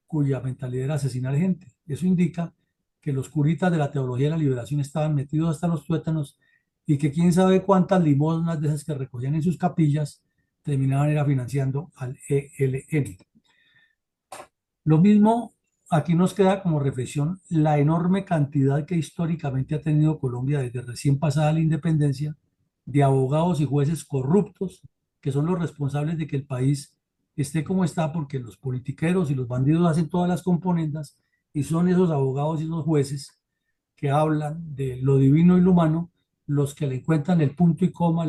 cuya mentalidad era asesinar gente. Eso indica que los curitas de la teología de la liberación estaban metidos hasta los tuétanos y que quién sabe cuántas limosnas de esas que recogían en sus capillas terminaban era financiando al ELN. Lo mismo, aquí nos queda como reflexión la enorme cantidad que históricamente ha tenido Colombia desde recién pasada la independencia de abogados y jueces corruptos, que son los responsables de que el país esté como está, porque los politiqueros y los bandidos hacen todas las componendas y son esos abogados y esos jueces que hablan de lo divino y lo humano los que le encuentran el punto y coma,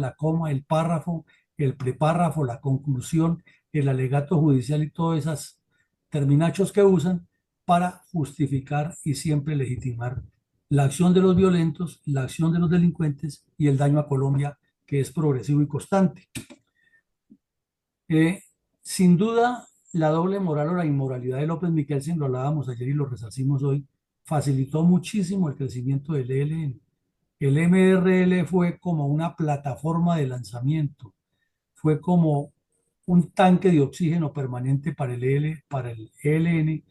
el párrafo, el prepárrafo, la conclusión, el alegato judicial y todas esas terminachos que usan para justificar y siempre legitimar la acción de los violentos, la acción de los delincuentes y el daño a Colombia, que es progresivo y constante. Sin duda, la doble moral o la inmoralidad de López Miquelsen, lo hablábamos ayer y lo resarcimos hoy, facilitó muchísimo el crecimiento del ELN. El MRL fue como una plataforma de lanzamiento, fue como un tanque de oxígeno permanente para el ELN,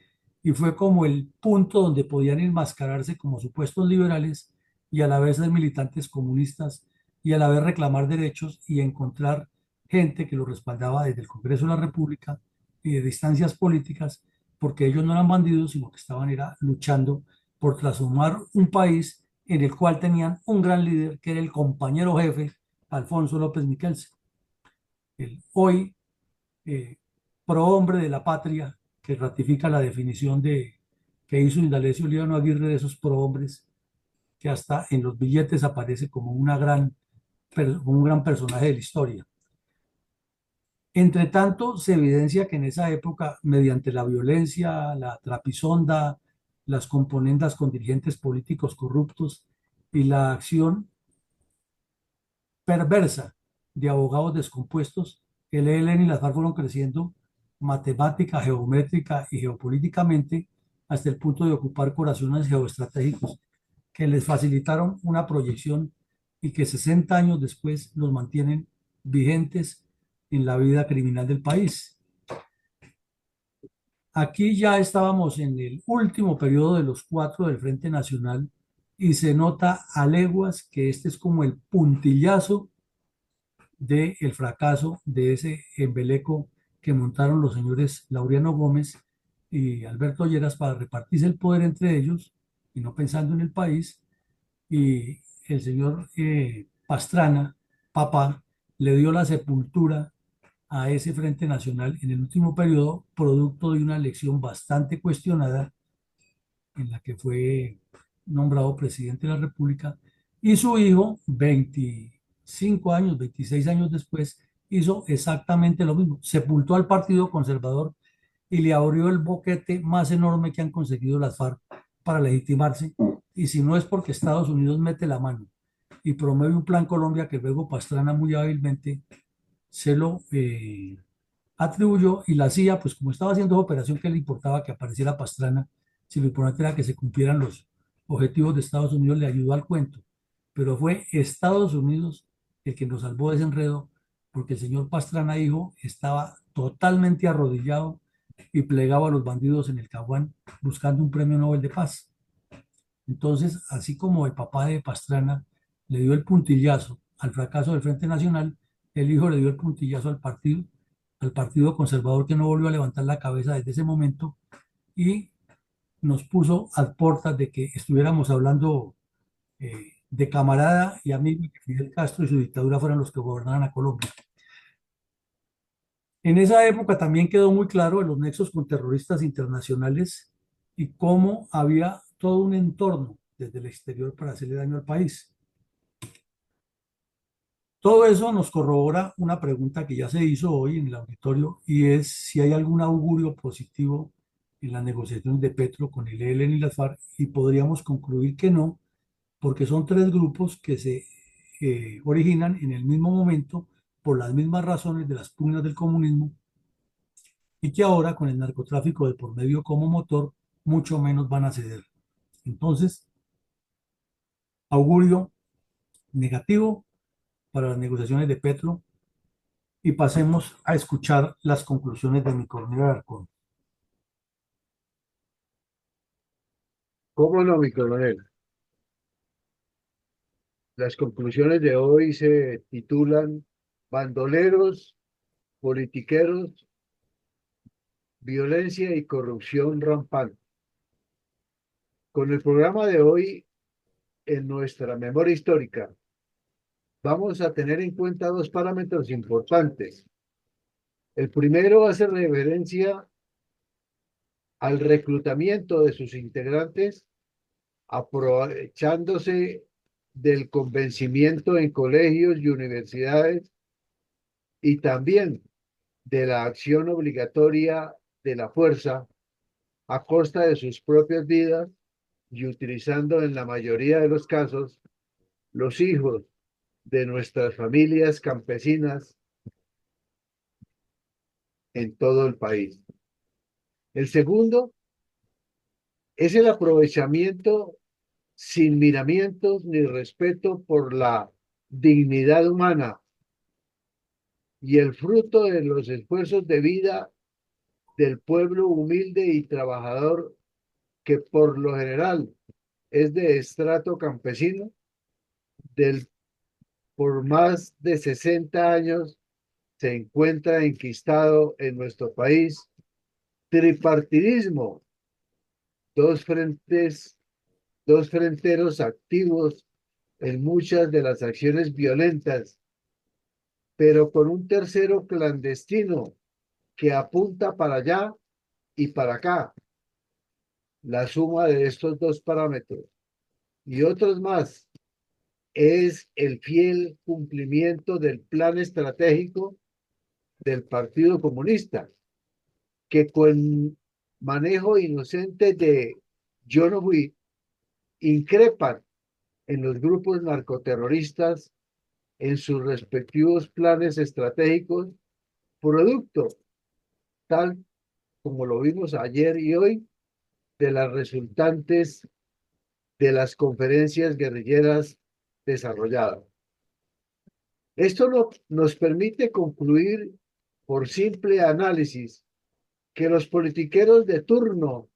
y fue como el punto donde podían enmascararse como supuestos liberales y a la vez ser militantes comunistas y a la vez reclamar derechos y encontrar gente que los respaldaba desde el Congreso de la República y de distancias políticas, porque ellos no eran bandidos, sino que estaban era luchando por transformar un país en el cual tenían un gran líder, que era el compañero jefe Alfonso López Miquelsen, el hoy prohombre de la patria, que ratifica la definición que hizo Indalecio Líbano Aguirre de esos prohombres, que hasta en los billetes aparece como un gran personaje de la historia. Entre tanto, se evidencia que en esa época, mediante la violencia, la trapisonda, las componendas con dirigentes políticos corruptos y la acción perversa de abogados descompuestos, el ELN y las FARC fueron creciendo matemática, geométrica y geopolíticamente, hasta el punto de ocupar corazones geoestratégicos que les facilitaron una proyección y que 60 años después los mantienen vigentes en la vida criminal del país. Aquí ya estábamos en el último periodo de los 4 del Frente Nacional y se nota a leguas que este es como el puntillazo del fracaso de ese embeleco que montaron los señores Laureano Gómez y Alberto Lleras para repartirse el poder entre ellos y no pensando en el país. Y el señor Pastrana, papá, le dio la sepultura a ese Frente Nacional en el último periodo, producto de una elección bastante cuestionada en la que fue nombrado presidente de la República, y su hijo, 25 años, 26 años después, hizo exactamente lo mismo. Sepultó al Partido Conservador y le abrió el boquete más enorme que han conseguido las FARC para legitimarse. Y si no es porque Estados Unidos mete la mano y promueve un plan Colombia que luego Pastrana muy hábilmente se lo atribuyó, y la CIA, pues como estaba haciendo operación que le importaba que apareciera Pastrana, si lo importante era que se cumplieran los objetivos de Estados Unidos, le ayudó al cuento. Pero fue Estados Unidos el que nos salvó de ese enredo, porque el señor Pastrana, hijo, estaba totalmente arrodillado y plegaba a los bandidos en el Caguán buscando un premio Nobel de Paz. Entonces, así como el papá de Pastrana le dio el puntillazo al fracaso del Frente Nacional, el hijo le dio el puntillazo al partido conservador, que no volvió a levantar la cabeza desde ese momento y nos puso a puertas de que estuviéramos hablando de camarada y amigo, que Fidel Castro y su dictadura fueran los que gobernaran a Colombia. En esa época también quedó muy claro en los nexos con terroristas internacionales y cómo había todo un entorno desde el exterior para hacerle daño al país. Todo eso nos corrobora una pregunta que ya se hizo hoy en el auditorio, y es si hay algún augurio positivo en las negociaciones de Petro con el ELN y las FARC, y podríamos concluir que no, porque son tres grupos que se originan en el mismo momento por las mismas razones de las pugnas del comunismo, y que ahora con el narcotráfico de por medio como motor, mucho menos van a ceder. Entonces, augurio negativo para las negociaciones de Petro, y pasemos a escuchar las conclusiones de mi Cornelio Alarcón. ¿Cómo no, mi coronel? Las conclusiones de hoy se titulan Bandoleros, politiqueros, violencia y corrupción rampante. Con el programa de hoy, en nuestra memoria histórica, vamos a tener en cuenta dos parámetros importantes. El primero hace referencia al reclutamiento de sus integrantes, aprovechándose del convencimiento en colegios y universidades y también de la acción obligatoria de la fuerza a costa de sus propias vidas y utilizando en la mayoría de los casos los hijos de nuestras familias campesinas en todo el país. El segundo es el aprovechamiento sin miramientos ni respeto por la dignidad humana y el fruto de los esfuerzos de vida del pueblo humilde y trabajador, que por lo general es de estrato campesino, del por más de 60 años se encuentra enquistado en nuestro país. Tripartidismo, dos frentes, dos fronteros activos en muchas de las acciones violentas, pero con un tercero clandestino que apunta para allá y para acá. La suma de estos dos parámetros y otros más es el fiel cumplimiento del plan estratégico del Partido Comunista, que con manejo inocente de yo no fui, increpan en los grupos narcoterroristas en sus respectivos planes estratégicos, producto tal como lo vimos ayer y hoy, de las resultantes de las conferencias guerrilleras desarrolladas. Esto nos permite concluir por simple análisis que los politiqueros de turno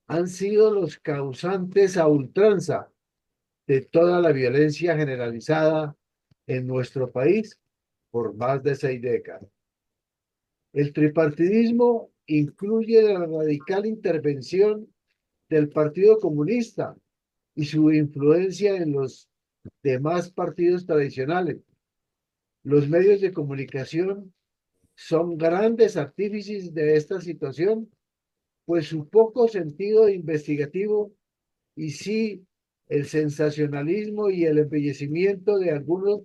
han sido los causantes a ultranza de toda la violencia generalizada en nuestro país por más de 6 décadas. El tripartidismo incluye la radical intervención del Partido Comunista y su influencia en los demás partidos tradicionales. Los medios de comunicación son grandes artífices de esta situación, pues su poco sentido investigativo y sí el sensacionalismo y el embellecimiento de algunos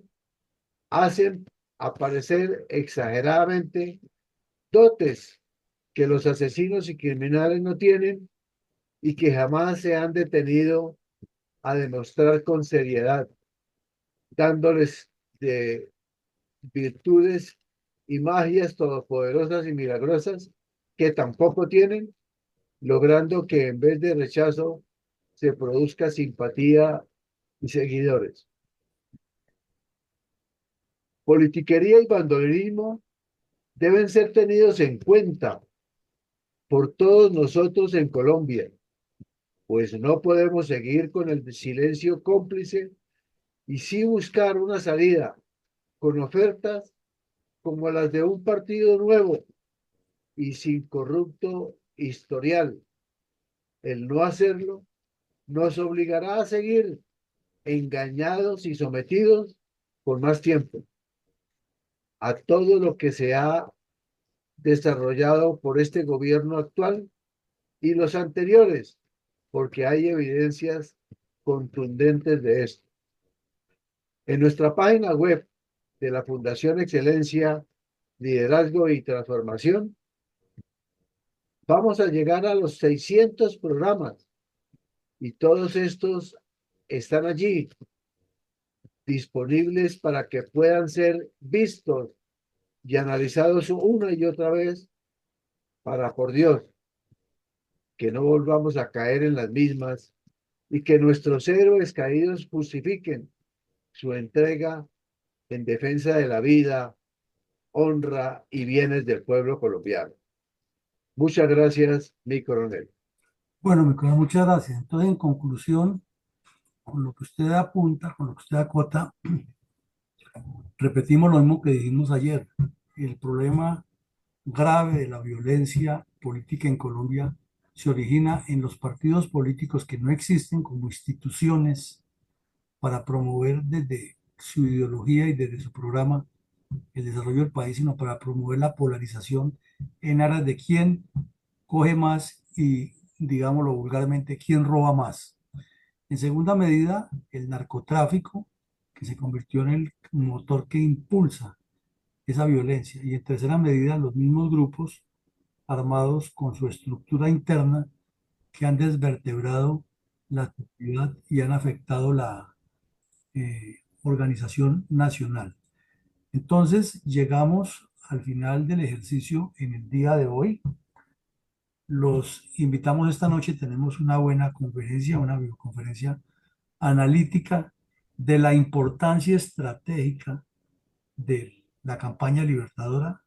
hacen aparecer exageradamente dotes que los asesinos y criminales no tienen y que jamás se han detenido a demostrar con seriedad, dándoles de virtudes y magias todopoderosas y milagrosas que tampoco tienen, logrando que en vez de rechazo se produzca simpatía y seguidores. Politiquería y bandolerismo deben ser tenidos en cuenta por todos nosotros en Colombia, pues no podemos seguir con el silencio cómplice y sí buscar una salida con ofertas como las de un partido nuevo y sin corrupto historial. El no hacerlo nos obligará a seguir engañados y sometidos por más tiempo a todo lo que se ha desarrollado por este gobierno actual y los anteriores, porque hay evidencias contundentes de esto. En nuestra página web de la Fundación Excelencia, Liderazgo y Transformación, vamos a llegar a los 600 programas y todos estos están allí disponibles para que puedan ser vistos y analizados una y otra vez para, por Dios, que no volvamos a caer en las mismas y que nuestros héroes caídos justifiquen su entrega en defensa de la vida, honra y bienes del pueblo colombiano. Muchas gracias, mi coronel. Bueno, mi coronel, muchas gracias. Entonces, en conclusión, con lo que usted apunta, con lo que usted acota, repetimos lo mismo que dijimos ayer. El problema grave de la violencia política en Colombia se origina en los partidos políticos que no existen como instituciones para promover desde su ideología y desde su programa el desarrollo del país, sino para promover la polarización en aras de quién coge más y, digámoslo vulgarmente, quién roba más. En segunda medida, el narcotráfico, que se convirtió en el motor que impulsa esa violencia. Y en tercera medida, los mismos grupos armados con su estructura interna que han desvertebrado la sociedad y han afectado la organización nacional. Entonces, llegamos al final del ejercicio en el día de hoy. Los invitamos esta noche, tenemos una buena conferencia, una videoconferencia analítica de la importancia estratégica de la campaña libertadora,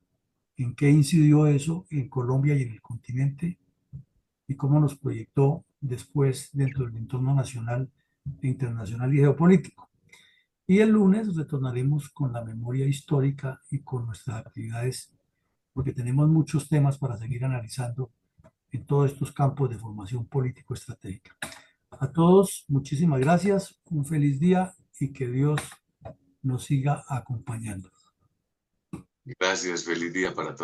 en qué incidió eso en Colombia y en el continente, y cómo nos proyectó después dentro del entorno nacional e internacional y geopolítico. Y el lunes retornaremos con la memoria histórica y con nuestras actividades, porque tenemos muchos temas para seguir analizando en todos estos campos de formación político-estratégica. A todos, muchísimas gracias, un feliz día y que Dios nos siga acompañando. Gracias, feliz día para todos.